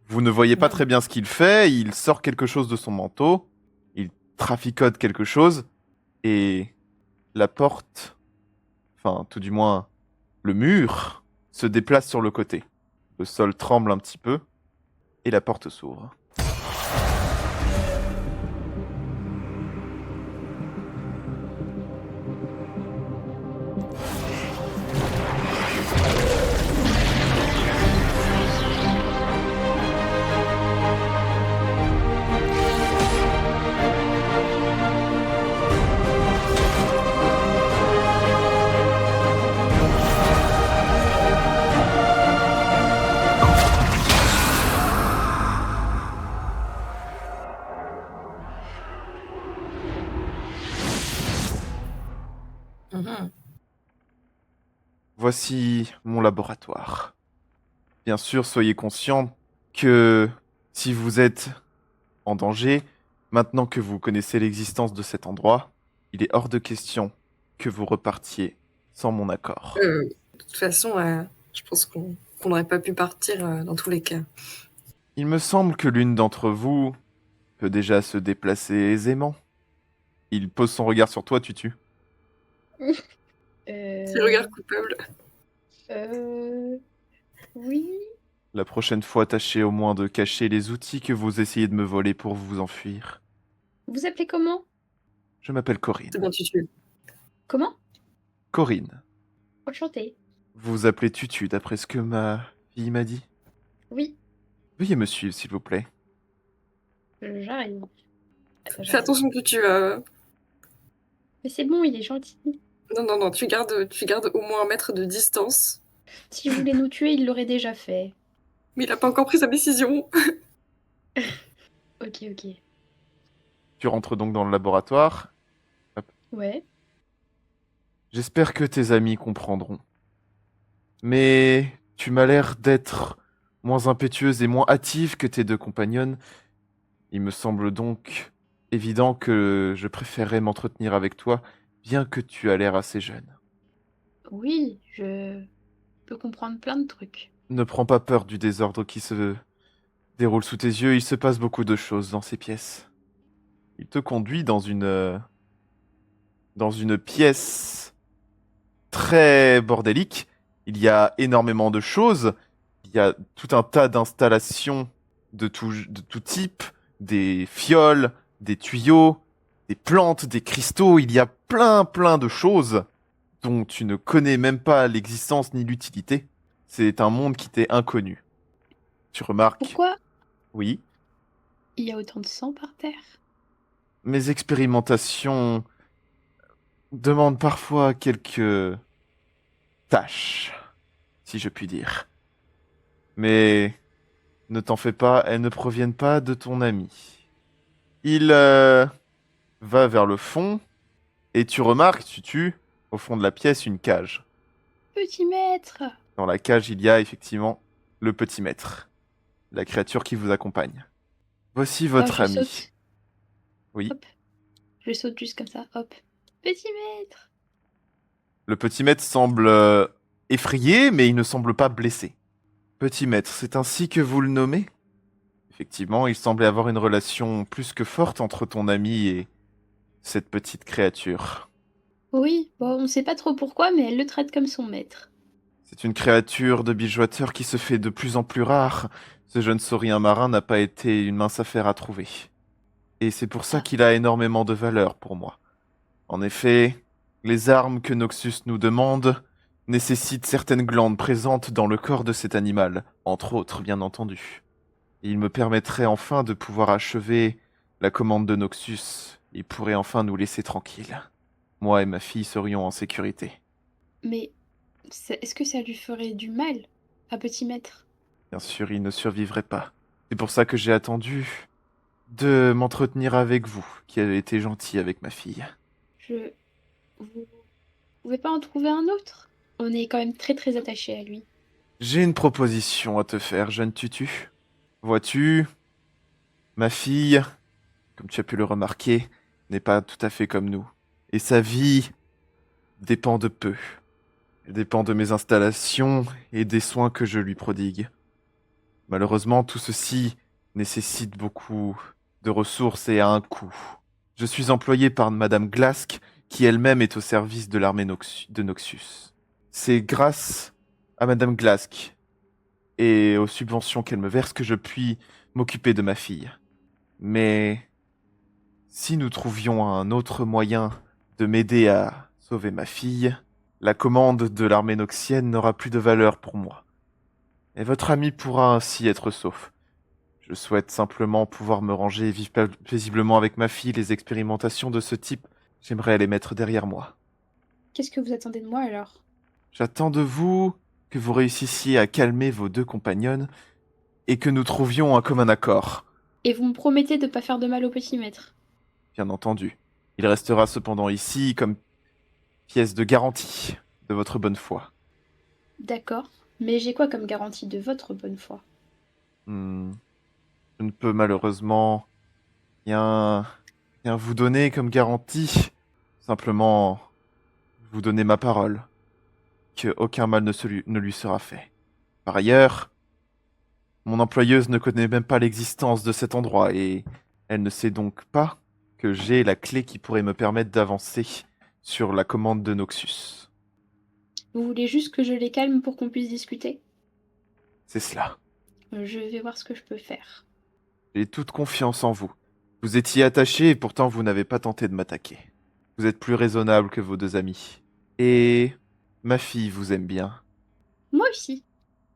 Vous ne voyez pas Non. très bien ce qu'il fait, il sort quelque chose de son manteau, il traficote quelque chose, et la porte, enfin tout du moins le mur, se déplace sur le côté. Le sol tremble un petit peu, et la porte s'ouvre. Mhm. Voici mon laboratoire. Bien sûr, soyez conscient que si vous êtes en danger, maintenant que vous connaissez l'existence de cet endroit, il est hors de question que vous repartiez sans mon accord. De toute façon, je pense qu'on n'aurait pas pu partir dans tous les cas. Il me semble que l'une d'entre vous peut déjà se déplacer aisément. Il pose son regard sur toi, Tutu. Petit Euh, regard coupable. euh, oui. La prochaine fois, tâchez au moins de cacher les outils que vous essayez de me voler pour vous enfuir. Vous appelez comment? Je m'appelle C'est Corinne. bon, tu tues. Comment? Corinne. Enchanté. Vous vous appelez Tutu, d'après ce que ma fille m'a dit. Oui, Veuillez me suivre, s'il vous plaît. j'arrive. Fais attention que tu... Mais c'est bon, il est gentil. Non, non, non, tu gardes au moins 1 mètre de distance. S'il voulait nous tuer, il l'aurait déjà fait. Mais il a pas encore pris sa décision. Ok, ok. Tu rentres donc dans le laboratoire. Hop. Ouais. J'espère que tes amis comprendront. Mais tu m'as l'air d'être moins impétueuse et moins hâtive que tes deux compagnonnes. Il me semble donc évident que je préférerais m'entretenir avec toi, bien que tu as l'air assez jeune. Oui, je peux comprendre plein de trucs. Ne prends pas peur du désordre qui se déroule sous tes yeux, il se passe beaucoup de choses dans ces pièces. Il te conduit dans une pièce très bordélique. Il y a énormément de choses. Il y a tout un tas d'installations de tout type, des fioles, des tuyaux, des plantes, des cristaux. Il y a plein de choses dont tu ne connais même pas l'existence ni l'utilité. C'est un monde qui t'est inconnu. Tu remarques, Pourquoi oui, il y a autant de sang par terre? mes expérimentations demandent parfois quelques tâches, si je puis dire. Mais ne t'en fais pas, elles ne proviennent pas de ton ami. Il va vers le fond et tu remarques, au fond de la pièce, une cage. Petit maître! Dans la cage, il y a effectivement le petit maître, la créature qui vous accompagne. Voici Oh, votre je ami. saute. Oui, Hop. Je saute juste comme ça. Hop. Petit maître! le petit maître semble effrayé, mais il ne semble pas blessé. Petit maître, c'est ainsi que vous le nommez? Effectivement, il semblait avoir une relation plus que forte entre ton ami et cette petite créature. Oui, bon, on sait pas trop pourquoi, mais elle le traite comme son maître. C'est une créature de bijouteur qui se fait de plus en plus rare. Ce jeune saurien marin n'a pas été une mince affaire à trouver. Et c'est pour ça Ah, qu'il a énormément de valeur pour moi. En effet, les armes que Noxus nous demande nécessitent certaines glandes présentes dans le corps de cet animal, entre autres, bien entendu. Et il me permettrait enfin de pouvoir achever la commande de Noxus. Il pourrait enfin nous laisser tranquilles. Moi et ma fille serions en sécurité. mais est-ce que ça lui ferait du mal à petit maître? Bien sûr, il ne survivrait pas. C'est pour ça que j'ai attendu de m'entretenir avec vous, qui avez été gentil avec ma fille. Je... Vous pouvez pas en trouver un autre? On est quand même très très attachés à lui. J'ai une proposition à te faire, jeune tutu. Vois-tu, ma fille, comme tu as pu le remarquer, n'est pas tout à fait comme nous. Et sa vie dépend de peu. Elle dépend de mes installations et des soins que je lui prodigue. Malheureusement, tout ceci nécessite beaucoup de ressources et a un coût. Je suis employé par Madame Glask, qui elle-même est au service de l'armée de Noxus. C'est grâce à Madame Glask et aux subventions qu'elle me verse que je puis m'occuper de ma fille. Mais si nous trouvions un autre moyen de m'aider à sauver ma fille, la commande de l'armée noxienne n'aura plus de valeur pour moi. Et votre ami pourra ainsi être sauf. Je souhaite simplement pouvoir me ranger et vivre paisiblement avec ma fille. Les expérimentations de ce type, j'aimerais les mettre derrière moi. Qu'est-ce que vous attendez de moi alors? J'attends de vous que vous réussissiez à calmer vos deux compagnonnes et que nous trouvions un commun accord. Et vous me promettez de pas faire de mal au petit maître? Bien entendu. Il restera cependant ici comme pièce de garantie de votre bonne foi. D'accord. Mais j'ai quoi comme garantie de votre bonne foi? Hmm, Je ne peux malheureusement rien, rien vous donner comme garantie. Simplement vous donner ma parole que aucun mal ne lui sera fait. Par ailleurs, mon employeuse ne connaît même pas l'existence de cet endroit et elle ne sait donc pas que j'ai la clé qui pourrait me permettre d'avancer sur la commande de Noxus. Vous voulez juste que je les calme pour qu'on puisse discuter? C'est cela. Je vais voir ce que je peux faire. J'ai toute confiance en vous. Vous étiez attaché et pourtant vous n'avez pas tenté de m'attaquer. Vous êtes plus raisonnable que vos deux amis. Et ma fille vous aime bien. Moi aussi.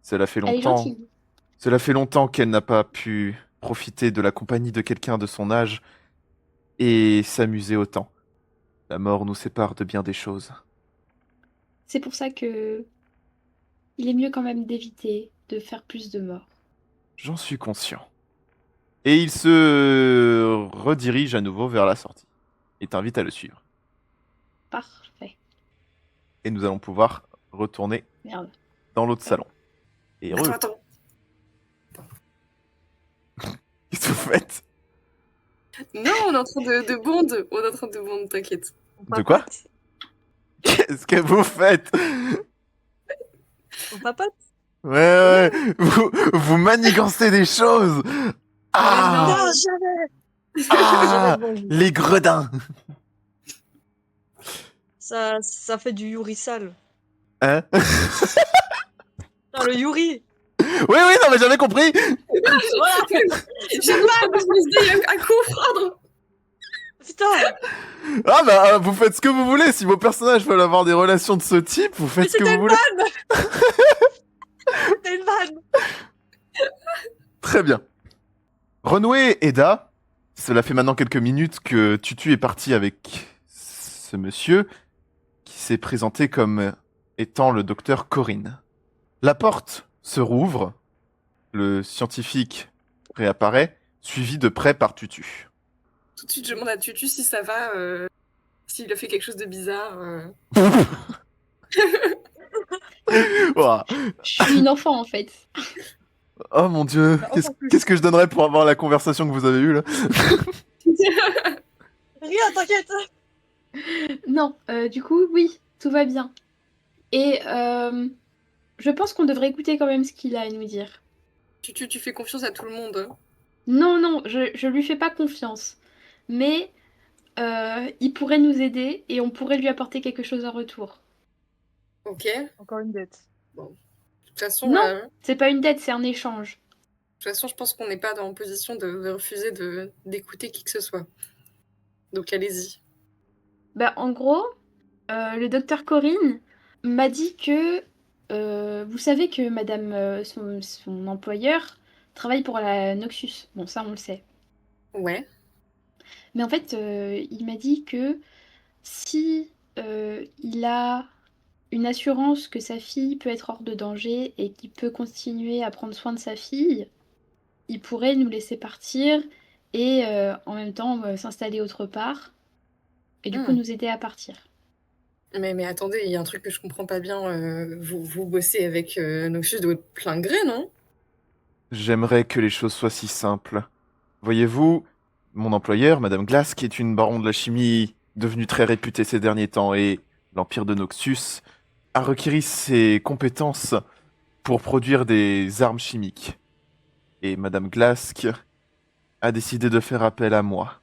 Cela fait Elle est longtemps. gentille. Cela fait longtemps qu'elle n'a pas pu profiter de la compagnie de quelqu'un de son âge et s'amuser autant. La mort nous sépare de bien des choses. C'est pour ça que il est mieux quand même d'éviter de faire plus de morts. J'en suis conscient. Et il se redirige à nouveau vers la sortie. Et t'invite à le suivre. Parfait. Et nous allons pouvoir retourner Merde. dans l'autre salon. Et Attends. qu'est-ce que vous faites? Non, on est en train de bond. On est en train de bond, t'inquiète. De quoi? Qu'est-ce que vous faites? On papote. Ouais, vous manigancez des choses. Ah, Non, jamais. ah, Jamais de bon goût. les gredins. Ça fait du Yuri sale. Hein? Non, le Yuri. Oui, non, mais j'avais compris. Voilà. J'ai mal, je me suis dit à comprendre. Putain. Ah bah, vous faites ce que vous voulez. Si vos personnages veulent avoir des relations de ce type, vous faites ce que c'était vous voulez. C'était une vanne. Très bien. Renoué Eda, cela fait maintenant quelques minutes que Tutu est parti avec ce monsieur qui s'est présenté comme étant le docteur Corinne. La porte se rouvre, le scientifique réapparaît, suivi de près par Tutu. Tout de suite, je demande à Tutu si ça va, s'il a fait quelque chose de bizarre. Ouah. Je suis une enfant en fait. Oh mon dieu, Bah, encore plus. qu'est-ce que je donnerais pour avoir la conversation que vous avez eue là? Rien, t'inquiète. Non, du coup, oui, tout va bien. Et je pense qu'on devrait écouter quand même ce qu'il a à nous dire. Tutu, tu fais confiance à tout le monde. Non, je lui fais pas confiance. Mais il pourrait nous aider et on pourrait lui apporter quelque chose en retour. Ok. De Encore une dette. toute façon, Non. C'est pas une dette, c'est un échange. de toute façon, je pense qu'on n'est pas en position de refuser d'écouter qui que ce soit. Donc allez-y. Bah, en gros, le docteur Corinne m'a dit que vous savez que madame, son employeur, travaille pour la Noxus. Bon, ça, on le sait. Ouais. Mais en fait, il m'a dit que si il a une assurance que sa fille peut être hors de danger et qu'il peut continuer à prendre soin de sa fille, il pourrait nous laisser partir et en même temps s'installer autre part et du coup nous aider à partir. Mais attendez, il y a un truc que je comprends pas bien. Vous bossez avec Noxus de votre plein gré, non? J'aimerais que les choses soient si simples. Voyez-vous, mon employeur, Madame Glass, qui est une baronne de la chimie devenue très réputée ces derniers temps, et l'Empire de Noxus a requis ses compétences pour produire des armes chimiques. Et Madame Glask a décidé de faire appel à moi.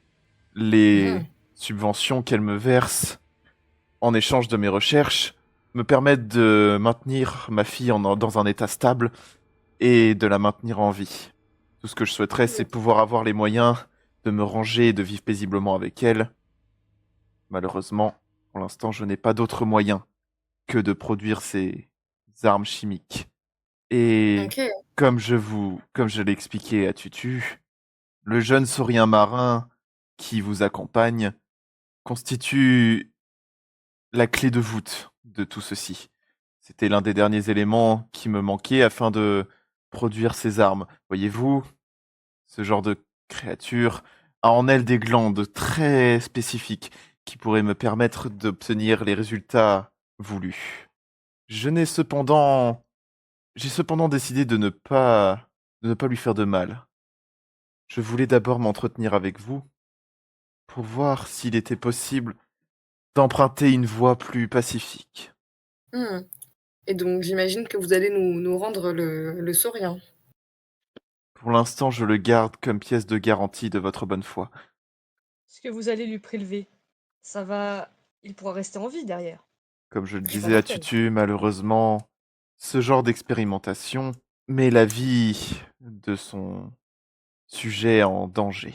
Les Mhm. subventions qu'elle me verse en échange de mes recherches me permettent de maintenir ma fille dans un état stable et de la maintenir en vie. Tout ce que je souhaiterais, c'est pouvoir avoir les moyens de me ranger et de vivre paisiblement avec elle. Malheureusement, pour l'instant, je n'ai pas d'autre moyen que de produire ces armes chimiques. Et Ok. comme je l'ai expliqué à Tutu, le jeune saurien marin qui vous accompagne constitue la clé de voûte de tout ceci. C'était l'un des derniers éléments qui me manquait afin de produire ces armes. Voyez-vous, ce genre de créature a en elle des glandes très spécifiques qui pourraient me permettre d'obtenir les résultats voulus. Je n'ai cependant, j'ai cependant décidé de ne pas lui faire de mal. Je voulais d'abord m'entretenir avec vous pour voir s'il était possible d'emprunter une voie plus pacifique. Hmm. Et donc, j'imagine que vous allez nous rendre le saurien. Pour l'instant, je le garde comme pièce de garantie de votre bonne foi. Ce que vous allez lui prélever, ça va... Il pourra rester en vie derrière. Comme je le Il est pas disais à mortel. Tutu, malheureusement, ce genre d'expérimentation met la vie de son sujet en danger.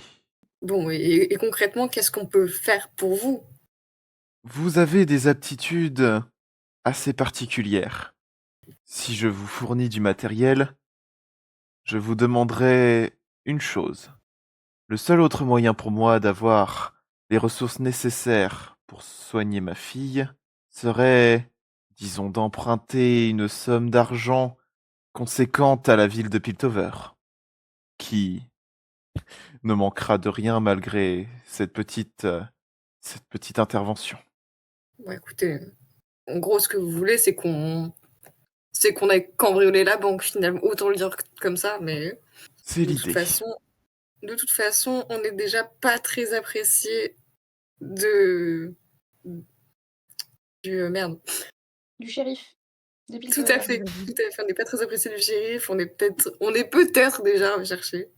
Bon, et concrètement, qu'est-ce qu'on peut faire pour vous? Vous avez des aptitudes assez particulières. Si je vous fournis du matériel, je vous demanderai une chose. Le seul autre moyen pour moi d'avoir les ressources nécessaires pour soigner ma fille serait, disons, d'emprunter une somme d'argent conséquente à la ville de Piltover, qui ne manquera de rien malgré cette petite intervention. Bon, écoutez, en gros, ce que vous voulez, c'est qu'on ait cambriolé la banque, finalement. Autant le dire comme ça, mais C'est de toute l'idée. façon, de toute façon, on n'est déjà pas très apprécié de merde. Du shérif de Tout à Piltover. fait, tout à fait. On n'est pas très apprécié du shérif. On est peut-être déjà recherché.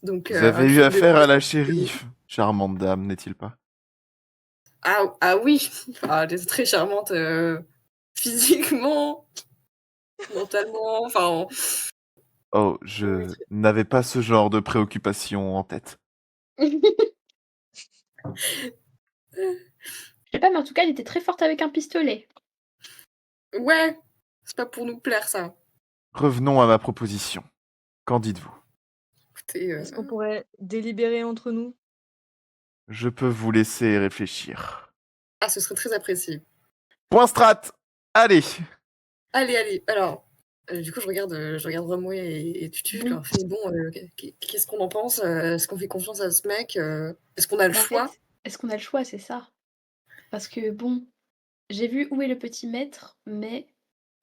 Donc, Vous un avez eu crime de affaire à la base. shérif, charmante dame, n'est-il pas? Ah oui, ah, elle est très charmante physiquement, mentalement, enfin. Oh, Oui, je n'avais pas ce genre de préoccupation en tête. Je sais pas, mais en tout cas, elle était très forte avec un pistolet. ouais, c'est pas pour nous plaire ça. Revenons à ma proposition. Qu'en dites-vous? Écoutez, Est-ce qu'on pourrait délibérer entre nous? Je peux vous laisser réfléchir. ah, ce serait très apprécié. Point strat! Allez! Allez, allez, alors, du coup, je regarde Romwe et Tutu, je Bon, leur fais bon, qu'est-ce qu'on en pense? Est-ce qu'on fait confiance à ce mec? Est-ce qu'on a le bah en choix? fait, est-ce qu'on a le choix, c'est ça? Parce que bon, j'ai vu Où est le petit maître, mais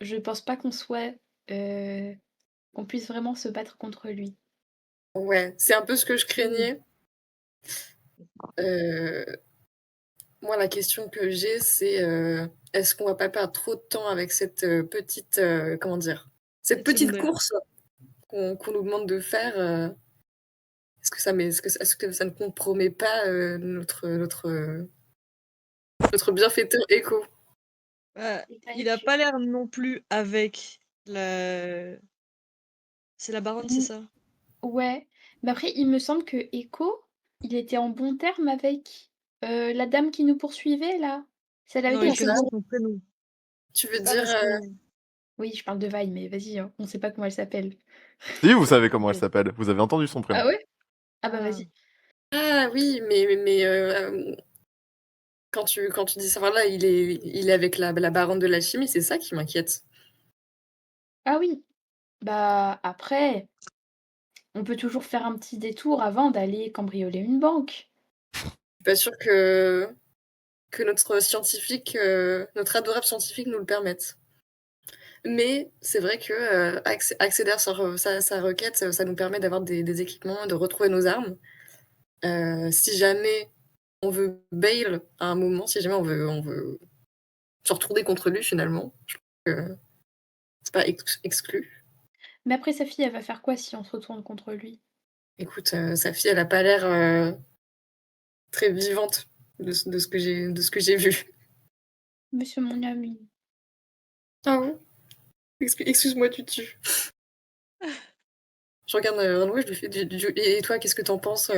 je pense pas qu'on soit, qu'on puisse vraiment se battre contre lui. Ouais, c'est un peu ce que je Oui. craignais. Heu, Moi, la question que j'ai, c'est, est-ce qu'on va pas perdre trop de temps avec cette, petite, comment dire? Cette Cette petite secondaire. course qu'on nous demande de faire, est-ce que ça ne compromet pas, notre bienfaiteur Echo? Bah, Et pas il a sûr. pas l'air non plus avec la... C'est la baronne, c'est Mmh, ça? ouais, mais après, il me semble que Echo, il était en bon terme avec, la dame qui nous poursuivait là, celle avec Non, qui il il Comment faisait ça? connaissait son prénom. Tu veux ah dire, parce que oui, je parle de Vi, mais vas-y, hein, on sait pas comment elle s'appelle. Si, vous savez comment elle Ok. s'appelle. Vous avez entendu son prénom. Ah ouais? Ah bah Ah. vas-y. ah oui, mais quand tu dis ça, voilà, il est avec la baronne de l'alchimie, c'est ça qui m'inquiète. Ah oui, bah après, on peut toujours faire un petit détour avant d'aller cambrioler une banque. Je suis pas sûre que notre adorable scientifique nous le permette. Mais c'est vrai que, accélérer sa requête, ça nous permet d'avoir des équipements, de retrouver nos armes. Si jamais on veut bail à un moment, si jamais on veut se retourner contre lui finalement, je trouve que c'est pas exclu. Mais après, sa fille, elle va faire quoi si on se retourne contre lui? Écoute, sa fille, elle a pas l'air très vivante de ce que j'ai vu. Monsieur mon ami. Ah bon? Excuse-moi, Tutu. Je regarde Renoué, je lui fais et toi, qu'est-ce que t'en penses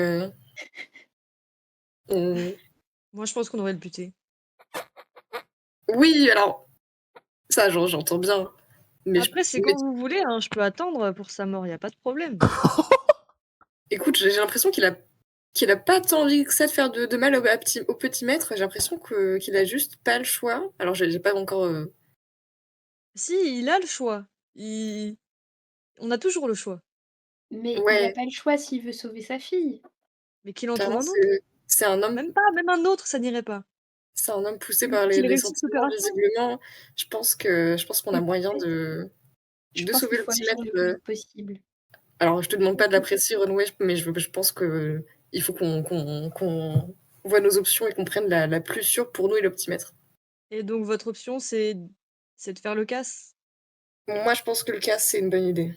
on- Moi, je pense qu'on devrait le buter. Oui, alors, ça, j'entends bien. Mais, Après, c'est mais quand vous voulez, hein, je peux attendre pour sa mort, y a pas de problème. écoute, j'ai l'impression qu'il a pas tant envie que ça de faire de mal au petit maître. J'ai l'impression qu'il a juste pas le choix. Alors, j'ai pas encore. Si, il a le choix. On a toujours le choix. Mais il a Ouais, pas le choix s'il veut sauver sa fille. Mais qu'il en trouve clairement, un autre. c'est un homme. Même pas, même un autre, ça n'irait pas. C'est un homme poussé par Qu'il les réussisse sentiments, l'opération. visiblement. Je pense qu'on a Et moyen peut-être, je de pense sauver qu'il le faut petit agir maître. le plus vite possible. Alors, je te demande pas de l'apprécier, Renoué, mais je pense que il faut qu'on voit nos options et qu'on prenne la plus sûre pour nous et le petit maître. Et donc, votre option, c'est de faire le casse. Moi, je pense que le casse, c'est une bonne idée.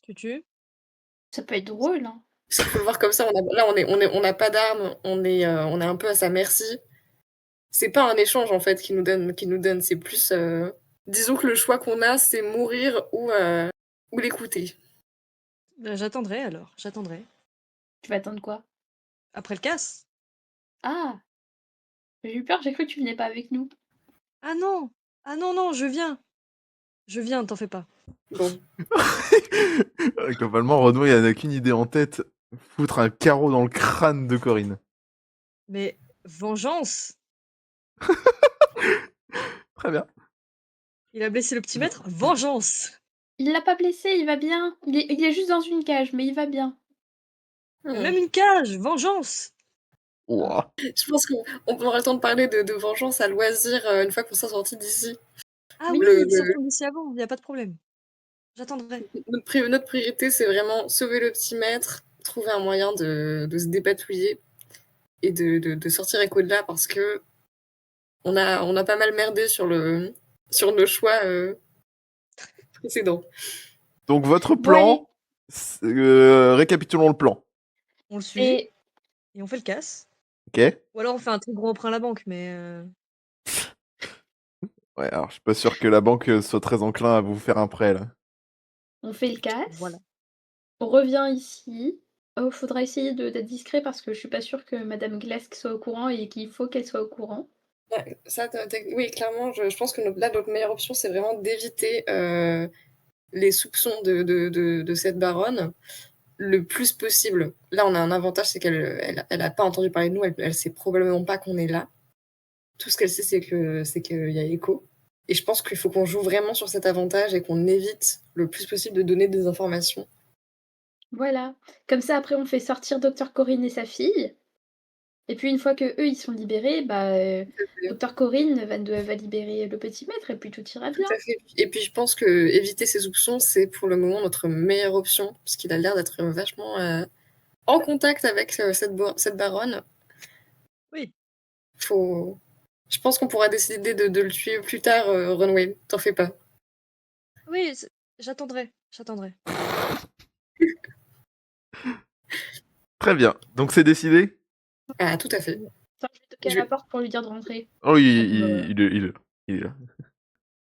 Tu tues. Ça peut être drôle, hein. S'il faut le voir comme ça, là, on n'a pas d'armes, on est un peu à sa merci. C'est pas un échange, en fait, qu'il nous donne. C'est plus, disons que le choix qu'on a, c'est mourir ou l'écouter. Bah, j'attendrai alors, j'attendrai. Tu vas attendre quoi? Après le casse. Ah! J'ai eu peur, j'ai cru que tu venais pas avec nous. Ah non! Ah non, non, je viens! Je viens, t'en fais pas. Bon, Globalement, Renaud, il n'a qu'une idée en tête, foutre un carreau dans le crâne de Corinne. Mais vengeance! Très bien. Il a blessé le petit maître, vengeance! Il l'a pas blessé, il va bien. Il est juste dans une cage, mais il va bien. Mais mmh. même une cage, vengeance! Ouah. Je pense qu'on aura le temps de parler de vengeance à loisir, une fois qu'on sera sortis d'ici. Ah Oui. Le oui, sortons d'ici avant, y a pas de problème. J'attendrai. notre priorité, c'est vraiment sauver le petit maître, trouver un moyen de se dépatouiller et de sortir Echo de là parce qu'on a pas mal merdé sur nos choix, précédents. Donc, votre Bon, allez. plan, récapitulons le plan. On le suit Et et on fait le casse. Ok? Ou alors on fait un très gros emprunt à la banque, mais Ouais, alors je suis pas sûr que la banque soit très enclin à vous faire un prêt, là. on fait le casse. voilà. On revient ici. Oh, faudra essayer d'être discret parce que je suis pas sûre que Madame Glask soit au courant et qu'il faut qu'elle soit au courant. Ouais, ça, oui, clairement, je pense que notre meilleure option, c'est vraiment d'éviter les soupçons de cette baronne le plus possible. Là, on a un avantage, c'est elle a pas entendu parler de nous, elle sait probablement pas qu'on est là. Tout ce qu'elle sait, c'est qu'il y a Echo. Et je pense qu'il faut qu'on joue vraiment sur cet avantage et qu'on évite le plus possible de donner des informations. Voilà. Comme ça, après, on fait sortir Docteur Corinne et sa fille. Et puis, une fois que eux ils sont libérés, bah, Docteur Corinne va libérer le petit maître et puis tout ira Tout bien. à fait. Et puis je pense que éviter ces soupçons, c'est pour le moment notre meilleure option, puisqu'il a l'air d'être vachement en contact avec cette baronne. Oui. Faut... Je pense qu'on pourra décider de le tuer plus tard, Runway. T'en fais pas. Oui, j'attendrai, j'attendrai. Très bien. Donc, c'est décidé? Ah, tout à fait. Attends, je vais toquer à Je- la porte pour lui dire de rentrer. Oh, Bah. il est là.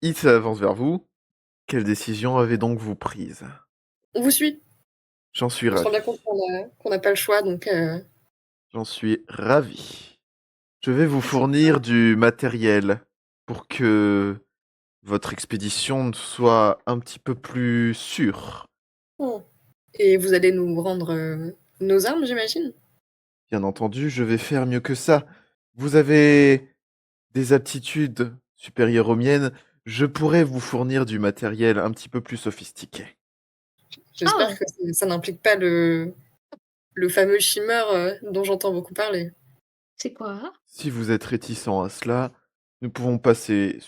Il s'avance vers vous. Quelle décision avez donc vous prise? On vous suit. J'en suis On se rend bien ravi. compte qu'on n'a pas le choix, donc J'en suis ravi. Je vais vous fournir du matériel pour que votre expédition soit un petit peu plus sûre. oh. Et vous allez nous rendre nos armes, j'imagine. Bien entendu, je vais faire mieux que ça. Vous avez des aptitudes supérieures aux miennes. Je pourrais vous fournir du matériel un petit peu plus sophistiqué. J'espère Ah! que ça n'implique pas le fameux Shimmer dont j'entends beaucoup parler. C'est quoi? Si vous êtes réticent à cela, nous pouvons passer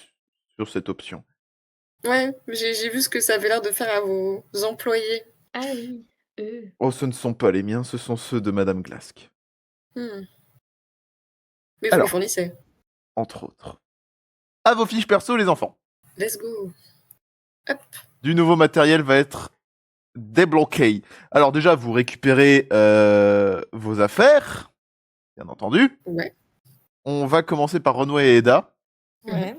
sur cette option. Ouais, j'ai vu ce que ça avait l'air de faire à vos employés. Ah oui, Oh, ce ne sont pas les miens, ce sont ceux de Madame Glask. Hmm. Mais vous les Alors, fournissez. entre autres. À vos fiches perso, les enfants. Let's go. Hop. du nouveau matériel va être débloqué. Alors déjà, vous récupérez vos affaires, bien entendu. Ouais. On va commencer par Renoir et Eda. Ouais.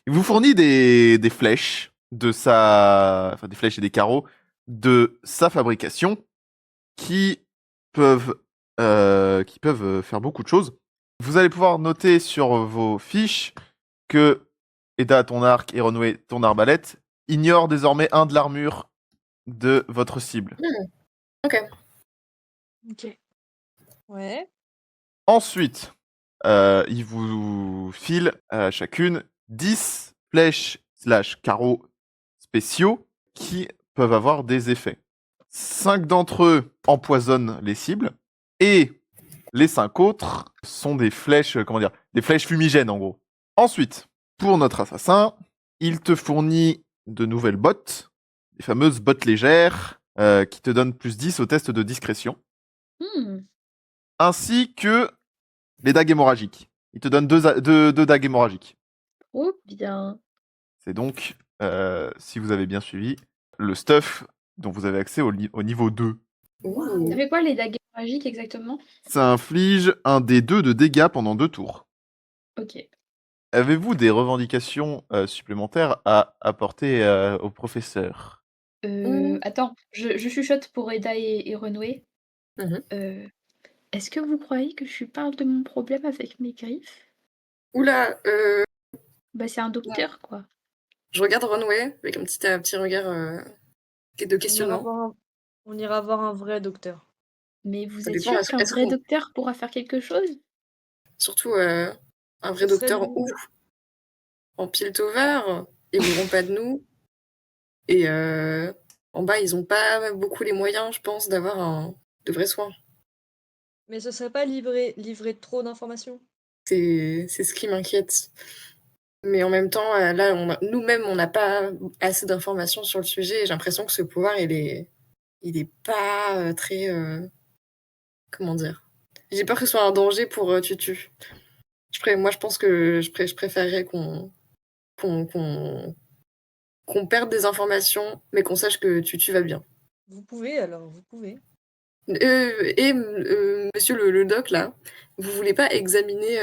Il vous fournit des flèches de sa, enfin des flèches et des carreaux de sa fabrication qui peuvent faire beaucoup de choses. Vous allez pouvoir noter sur vos fiches que Eda, ton arc, et Renoir, ton arbalète, ignorent désormais un de l'armure de votre cible. Ok. Ok. Ouais. Ensuite, il vous file chacune 10 flèches / carreaux spéciaux qui peuvent avoir des effets. 5 d'entre eux empoisonnent les cibles et les 5 autres sont des flèches, des flèches fumigènes en gros. Ensuite, pour notre assassin, il te fournit de nouvelles bottes, les fameuses bottes légères qui te donnent plus 10 au test de discrétion, Hmm. ainsi que les dagues hémorragiques. Il te donne deux dagues hémorragiques. Trop bien. C'est donc, si vous avez bien suivi, le stuff dont vous avez accès au niveau 2. Ouh. Ça fait quoi les dagues magiques exactement? Ça inflige un des 2 de dégâts pendant 2 tours. Ok. Avez-vous des revendications supplémentaires à apporter au professeur? Attends, je chuchote pour Eda et Renoué. Mhm. Est-ce que vous croyez que je lui parle de mon problème avec mes griffes? Oula, Bah, c'est un docteur, quoi. je regarde Runway avec un petit regard de On ira questionnement. voir on ira voir un vrai docteur. Mais vous Ça êtes dépend, sûr qu'un est-ce vrai qu'on... docteur pourra faire quelque chose? Surtout un vrai Ce serait docteur mieux. où? En Piltover, ils voudront pas de nous. Et en bas, ils ont pas beaucoup les moyens, je pense, d'avoir de vrais soins. Mais ce serait pas livrer trop d'informations? C'est ce qui m'inquiète. Mais en même temps, là, nous-mêmes, on n'a pas assez d'informations sur le sujet. J'ai l'impression que ce pouvoir, il est pas très... comment dire? J'ai peur que ce soit un danger pour Tutu. Moi, je pense que je préférerais qu'on qu'on qu'on perde des informations, mais qu'on sache que Tutu va bien. Vous pouvez alors, vous pouvez. Monsieur le doc, là, vous voulez pas examiner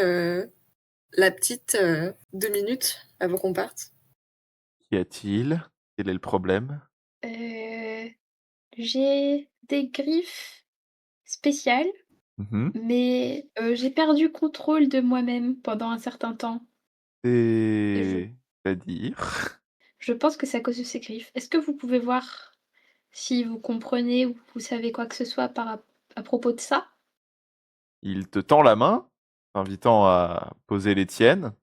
la petite 2 minutes avant qu'on parte? Qu'y a-t-il? Quel est le problème? Euh, j'ai des griffes spéciales, Mhm. mais j'ai perdu contrôle de moi-même pendant un certain temps. Et C'est-à-dire? je pense que c'est à cause de ces griffes. Est-ce que vous pouvez voir si vous comprenez ou vous savez quoi que ce soit à propos de ça? Il te tend la main, t'invitant à poser les tiennes.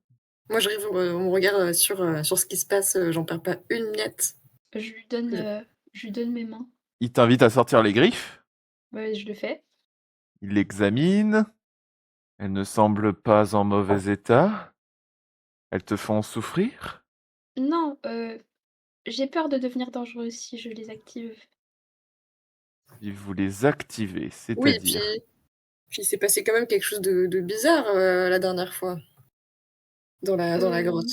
Moi, j'arrive, on me regarde sur ce qui se passe, j'en perds pas une miette. Je lui donne mes mains. Il t'invite à sortir les griffes. Ouais, je le fais. Il l'examine. Elles ne semblent pas en mauvais état. Elles te font souffrir. Non, j'ai peur de devenir dangereuse si je les active. Si vous les activez, Oui, c'est-à-dire... puis il s'est passé quand même quelque chose de bizarre la dernière fois, dans la Euh, grotte.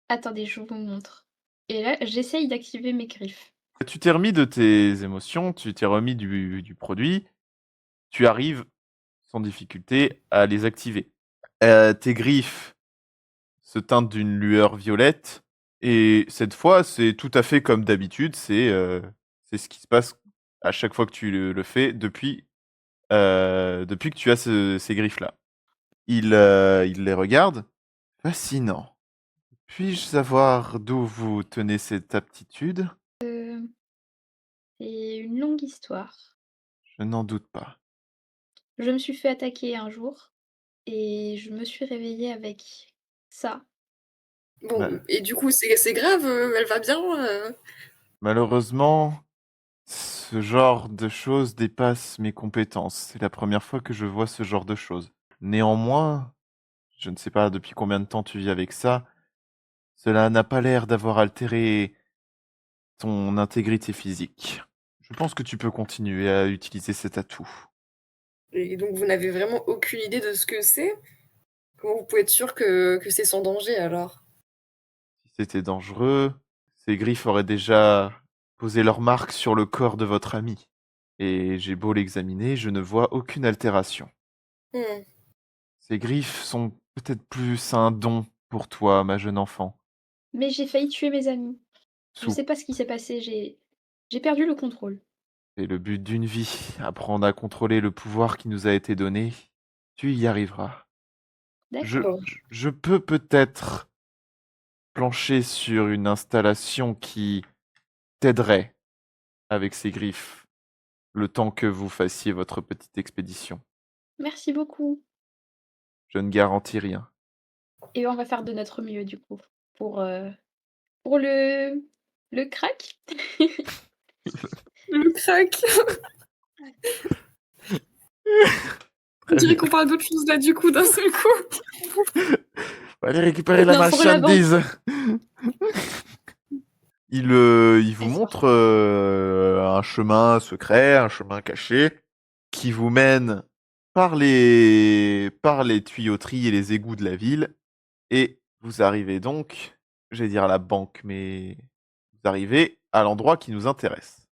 attendez, je vous montre. Et là, j'essaye d'activer mes griffes. Tu t'es remis de tes émotions, tu t'es remis du produit, tu arrives sans difficulté à les activer. Tes griffes se teintent d'une lueur violette, et cette fois, c'est tout à fait comme d'habitude, c'est ce qui se passe à chaque fois que tu le fais depuis que tu as ces griffes-là. Il les regarde. Fascinant. Puis-je savoir d'où vous tenez cette aptitude? C'est une longue histoire. Je n'en doute pas. Je me suis fait attaquer un jour et je me suis réveillée avec ça. Bon, Ma- et du coup, c'est grave, elle va bien Malheureusement, ce genre de choses dépasse mes compétences. C'est la première fois que je vois ce genre de choses. Néanmoins, je ne sais pas depuis combien de temps tu vis avec ça, cela n'a pas l'air d'avoir altéré ton intégrité physique. Je pense que tu peux continuer à utiliser cet atout. Et donc, vous n'avez vraiment aucune idée de ce que c'est? Comment vous pouvez être sûr que c'est sans danger alors? Si c'était dangereux, Ces griffes auraient déjà posé leur marque sur le corps de votre ami. Et j'ai beau l'examiner, je ne vois aucune altération. Hmm. Ces griffes sont peut-être plus un don pour toi, ma jeune enfant. Mais j'ai failli tuer mes amis. Je Sous sais pas ce qui s'est passé, j'ai perdu le contrôle. C'est le but d'une vie, apprendre à contrôler le pouvoir qui nous a été donné. Tu y arriveras. Je, D'accord. Bon. je peux peut-être plancher sur une installation qui t'aiderait avec ces griffes, le temps que vous fassiez votre petite expédition. Merci beaucoup. Je ne garantis rien. Et on va faire de notre mieux du coup pour le crack. Le crack. On dirait qu'on parle d'autre chose là du coup d'un seul coup. Allez récupérer la Non, pour la vente. marchandise. Il vous Elle sort. montre un chemin secret, un chemin caché, qui vous mène par les tuyauteries et les égouts de la ville. Et vous arrivez donc, j'allais dire à la banque, mais vous arrivez à l'endroit qui nous intéresse.